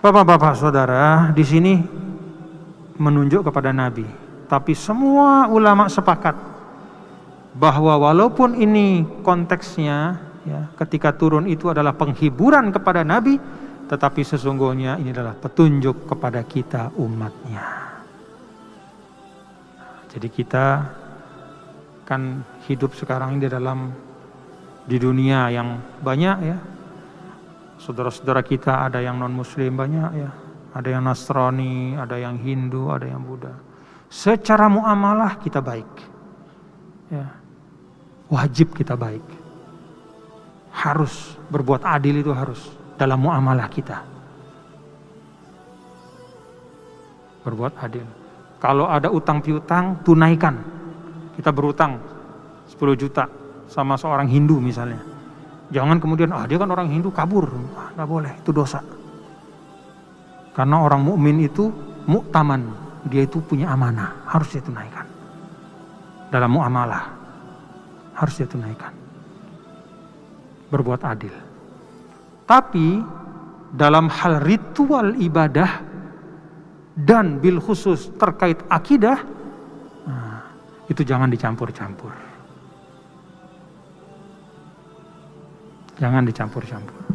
Bapak-bapak saudara, di sini menunjuk kepada Nabi. Tapi semua ulama sepakat bahwa walaupun ini konteksnya ya, ketika turun itu adalah penghiburan kepada Nabi, tetapi sesungguhnya ini adalah petunjuk kepada kita umatnya. Jadi kita kan hidup sekarang ini di dunia yang banyak ya. Saudara-saudara kita ada yang non-muslim banyak ya. Ada yang Nasrani, ada yang Hindu, ada yang Buddha. Secara muamalah kita baik. Ya. Wajib kita baik. Harus berbuat adil, itu harus dalam muamalah kita. Berbuat adil. Kalau ada utang piutang, tunaikan. Kita berutang 10 juta sama seorang Hindu misalnya. Jangan kemudian, dia kan orang Hindu kabur. Nggak boleh, itu dosa. Karena orang mukmin itu mu'taman, dia itu punya amanah, harus dia tunaikan. Dalam muamalah, harus dia tunaikan. Berbuat adil. Tapi dalam hal ritual ibadah dan bil khusus terkait akidah, itu jangan dicampur-campur. Jangan dicampur-campur.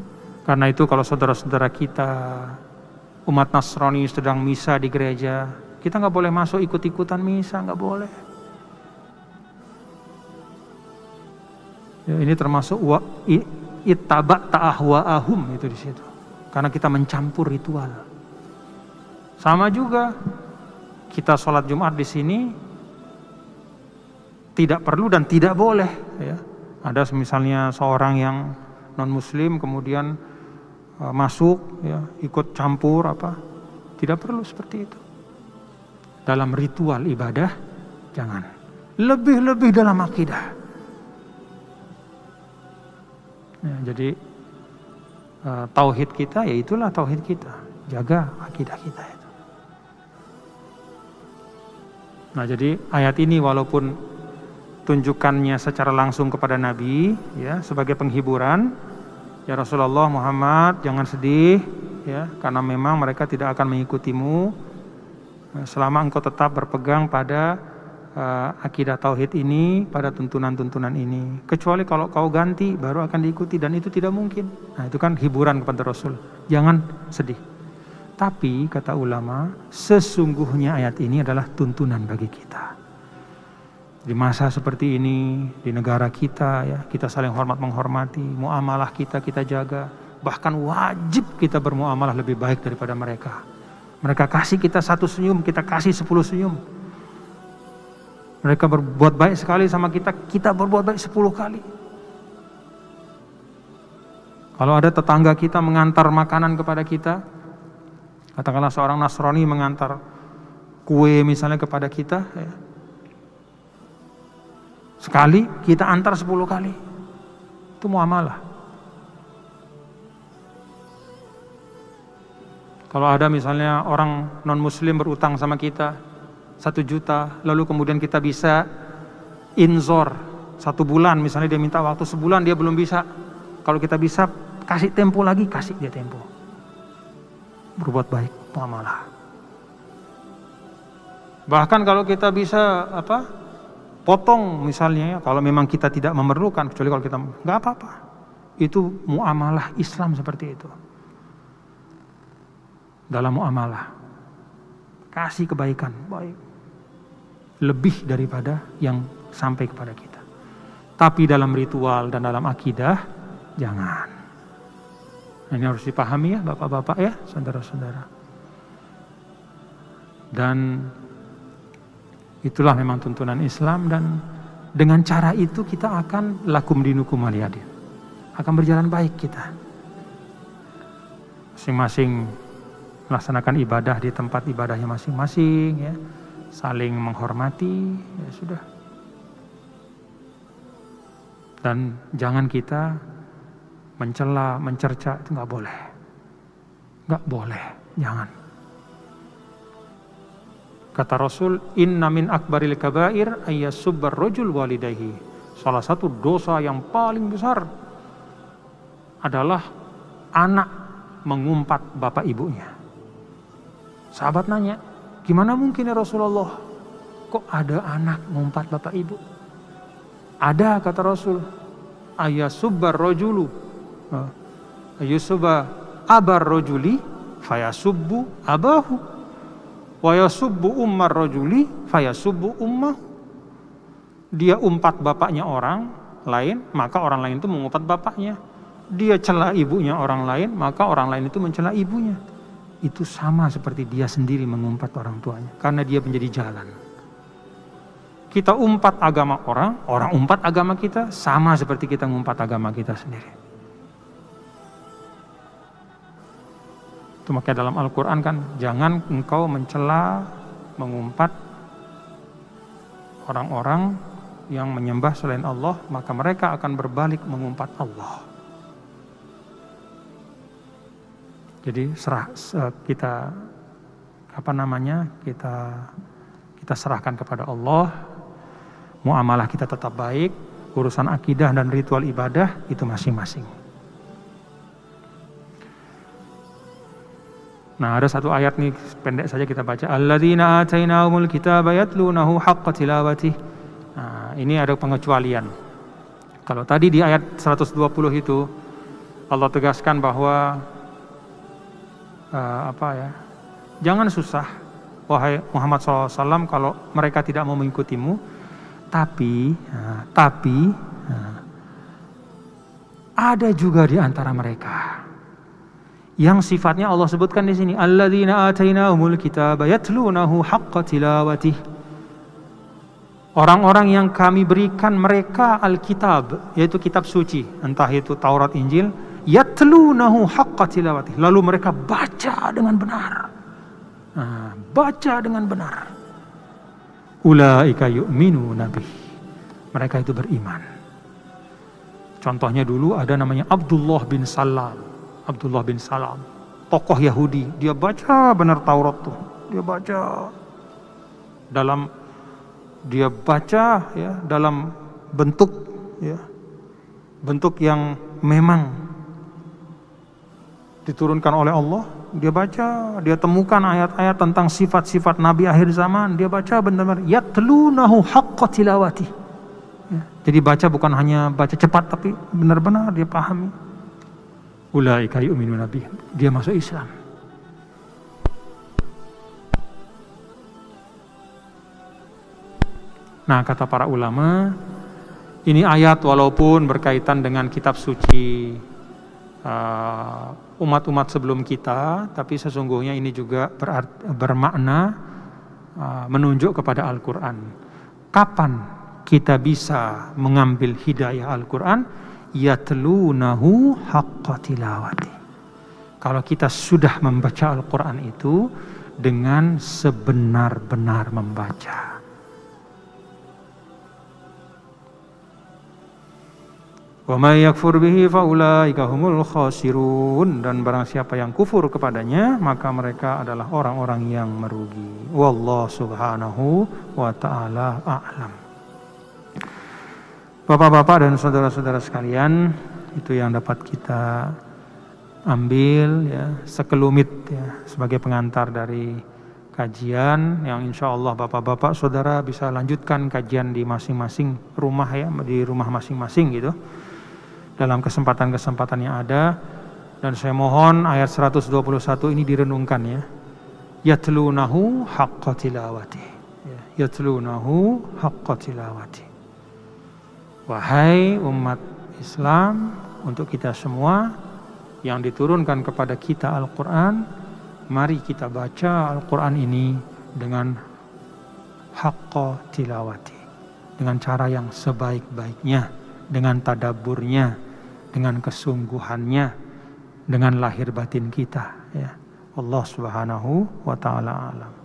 Karena itu kalau saudara-saudara kita umat Nasrani sedang misa di gereja, kita nggak boleh masuk ikut-ikutan misa, nggak boleh. Ya, ini termasuk ittaba ta'ahwa'ahum itu di situ. Karena kita mencampur ritual. Sama juga kita sholat Jumat di sini tidak perlu dan tidak boleh. Ya. Ada misalnya seorang yang non-muslim kemudian masuk ya, ikut campur apa, tidak perlu seperti itu. Dalam ritual ibadah jangan, lebih-lebih dalam akidah ya, jadi tauhid kita ya itulah tauhid kita, jaga akidah kita itu. Nah jadi ayat ini walaupun tunjukkannya secara langsung kepada Nabi ya sebagai penghiburan, ya Rasulullah Muhammad jangan sedih ya, karena memang mereka tidak akan mengikutimu selama engkau tetap berpegang pada akidah tauhid ini, pada tuntunan-tuntunan ini. Kecuali kalau kau ganti baru akan diikuti, dan itu tidak mungkin. Nah itu kan hiburan kepada Rasul. Jangan sedih. Tapi kata ulama, sesungguhnya ayat ini adalah tuntunan bagi kita. Di masa seperti ini, di negara kita ya, kita saling hormat menghormati, muamalah kita jaga, bahkan wajib kita bermuamalah lebih baik daripada mereka. Mereka kasih kita 1 senyum, kita kasih 10 senyum. Mereka berbuat baik sekali sama kita, kita berbuat baik 10 kali. Kalau ada tetangga kita mengantar makanan kepada kita, katakanlah seorang Nasrani mengantar kue misalnya kepada kita ya, sekali kita antar 10 kali, itu muamalah. Kalau ada misalnya orang non muslim berutang sama kita 1 juta, lalu kemudian kita bisa inzor 1 bulan, misalnya dia minta waktu sebulan dia belum bisa, kalau kita bisa kasih tempo lagi, kasih dia tempo. Berbuat baik, muamalah. Bahkan kalau kita bisa potong misalnya ya, kalau memang kita tidak memerlukan, kecuali kalau kita nggak apa-apa. Itu muamalah Islam seperti itu. Dalam muamalah kasih kebaikan, baik, lebih daripada yang sampai kepada kita. Tapi dalam ritual dan dalam akidah jangan. Nah, ini harus dipahami ya bapak-bapak ya, saudara-saudara. Dan itulah memang tuntunan Islam, dan dengan cara itu kita akan lakum dinukum waliyadin. Akan berjalan baik kita. Masing-masing melaksanakan ibadah di tempat ibadahnya masing-masing ya. Saling menghormati, ya sudah. Dan jangan kita mencela, mencerca, itu nggak boleh. Nggak boleh, jangan. Kata Rasul, inna min akbaril kabair ayyasubbar rajul walidayhi. Salah satu dosa yang paling besar adalah anak mengumpat bapak ibunya. Sahabat nanya, gimana mungkin ya Rasulullah? Kok ada anak ngumpat bapak ibu? Ada, kata Rasul. Ayasubbar rajulu. Ayasubba abar rajuli fayasubbu abahu. Wa yasubbu ummar rajuli fayasubbu ummahu. Dia umpat bapaknya orang lain, maka orang lain itu mengumpat bapaknya. Dia cela ibunya orang lain, maka orang lain itu mencela ibunya. Itu sama seperti dia sendiri mengumpat orang tuanya, karena dia menjadi jalan. Kita umpat agama orang, orang umpat agama kita, sama seperti kita ngumpat agama kita sendiri. Itu makanya dalam Al-Quran kan, jangan engkau mencela, mengumpat orang-orang yang menyembah selain Allah, maka mereka akan berbalik mengumpat Allah. Jadi kita serahkan kepada Allah, muamalah kita tetap baik, urusan akidah dan ritual ibadah itu masing-masing. Nah, ada satu ayat nih pendek saja kita baca. Alladzina atainahumul kitaba yatlunahu haqqa tilawatih. Nah, ini ada pengecualian. Kalau tadi di ayat 120 itu Allah tegaskan bahwa jangan susah wahai Muhammad SAW kalau mereka tidak mau mengikutimu, tapi ada juga di antara mereka yang sifatnya Allah sebutkan di sini, alladzina atainahumul kitaba yatlunahu haqqa tilawatih. Orang-orang yang kami berikan mereka Alkitab, yaitu kitab suci, entah itu Taurat, Injil, yatlunahu haqqa tilawatih, lalu mereka baca dengan benar. Baca dengan benar. Ulaika yu'minuna bih, mereka itu beriman. Contohnya dulu ada namanya Abdullah bin Salam, tokoh Yahudi. Dia baca benar Taurat tuh, dia baca dalam bentuk yang memang diturunkan oleh Allah. Dia baca, dia temukan ayat-ayat tentang sifat-sifat Nabi akhir zaman. Dia baca benar-benar yatlunahu haqqa tilawati. Jadi baca bukan hanya baca cepat, tapi benar-benar dia pahami. Ulaika yu'minuna bih, dia masuk Islam. Nah, kata para ulama, ini ayat walaupun berkaitan dengan kitab suci umat-umat sebelum kita, tapi sesungguhnya ini juga bermakna menunjuk kepada Al-Quran. Kapan kita bisa mengambil hidayah Al-Quran? Yatlunahu haqqa tilawati. Kalau kita sudah membaca Al-Quran itu dengan sebenar-benar membaca. Wa may yakfur bihi fa ulaika humul khasirun, dan barang siapa yang kufur kepadanya maka mereka adalah orang-orang yang merugi. Wallahu subhanahu wa ta'ala a'lam. Bapak-bapak dan saudara-saudara sekalian, itu yang dapat kita ambil ya, sekelumit ya, sebagai pengantar dari kajian yang insya Allah bapak-bapak saudara bisa lanjutkan kajian di masing-masing rumah ya, di rumah masing-masing gitu, dalam kesempatan-kesempatan yang ada. Dan saya mohon ayat 121 ini direnungkan ya. Yatlunahu haqqa tilawati. Yatlunahu haqqa tilawati. Wahai umat Islam, untuk kita semua yang diturunkan kepada kita Al-Quran, mari kita baca Al-Quran ini dengan haqqa tilawati, dengan cara yang sebaik-baiknya, dengan tadabburnya, dengan kesungguhannya, dengan lahir batin kita ya. Allah Subhanahu wa ta'ala alam.